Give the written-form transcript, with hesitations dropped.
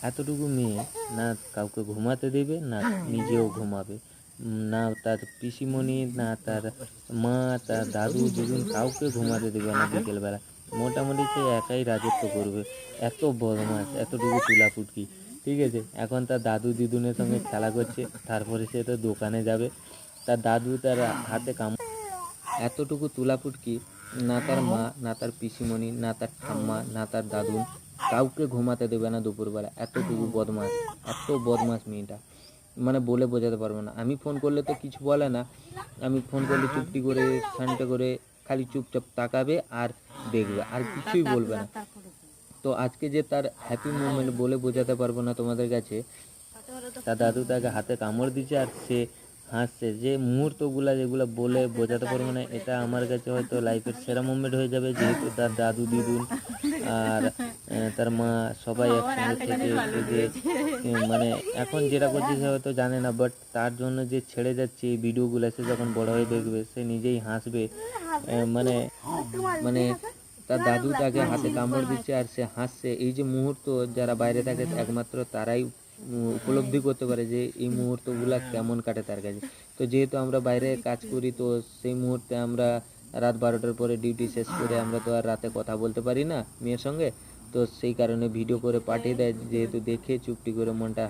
এতটুকু মেয়ে না কাউকে ঘুমাতে দেবে, না নিজেও ঘুমাবে, না তার পিসিমণি, না তার মা, তার দাদু দিদুন কাউকে ঘুমাতে দেবে না বিকেলবেলা। মোটামুটি সে একাই রাজত্ব করবে। এত বদমাশ, এতটুকু তুলাপুটকি। ঠিক আছে, এখন তার দাদু দিদুনের সঙ্গে খেলা করছে, তারপরে সে তো দোকানে যাবে। তার দাদু তার হাতে এতটুকু তুলাপুটকি, না তার মা, না তার পিসিমণি, না তার ঠাম্মা, না তার দাদুন কাউকে ঘুমাতে দেবে না দুপুরবেলা। এতটুকু বদমাশ, এত বদমাশ মেয়েটা, মানে বলে বোঝাতে পারবো না। আমি ফোন করলে তো কিছু বলে না, আমি ফোন করলে চুপটি করে শান্ত করে খালি চুপচাপ তাকাবে আর দেখবে, আর কিছুই বলবে না। তো আজকে যে তার হ্যাপি মুমেন্ট বলে বোঝাতে পারবো না তোমাদের কাছে। তার দাদু তাকে হাতে কামড় দিচ্ছে আর সে হাসছে, যে মুহূর্তগুলো যেগুলো বলে বোঝাতে পারবো না। এটা আমার কাছে হয়তো লাইফের সেরা মুমেন্ট হয়ে যাবে, যেহেতু তার দাদু দিদুন আর তার মা সবাই একসঙ্গে থেকে সে যে মানে এখন যেটা করছে সে হয়তো জানে না, বাট তার জন্য যে ছেড়ে যাচ্ছে এই ভিডিওগুলো, সে যখন বড় হয়ে দেখবে সে নিজেই হাসবে। মানে মানে তার দাদু তাকে হাতে কামড় দিচ্ছে আর সে হাসছে, এই যে মুহূর্ত যারা বাইরে থাকে একমাত্র তারাই উপলব্ধি করতে পারে যে এই মুহূর্তগুলা কেমন কাটে তার কাছে। তো যেহেতু আমরা বাইরে কাজ করি, তো সেই মুহূর্তে আমরা রাত 12টার পরে ডিউটি শেষ করে আমরা তো আর রাতে কথা বলতে পারি না মেয়ের সঙ্গে। তো সেই কারণে ভিডিও করে পাঠিয়ে দেয়, যেহেতু দেখে চুপটি করে মনটা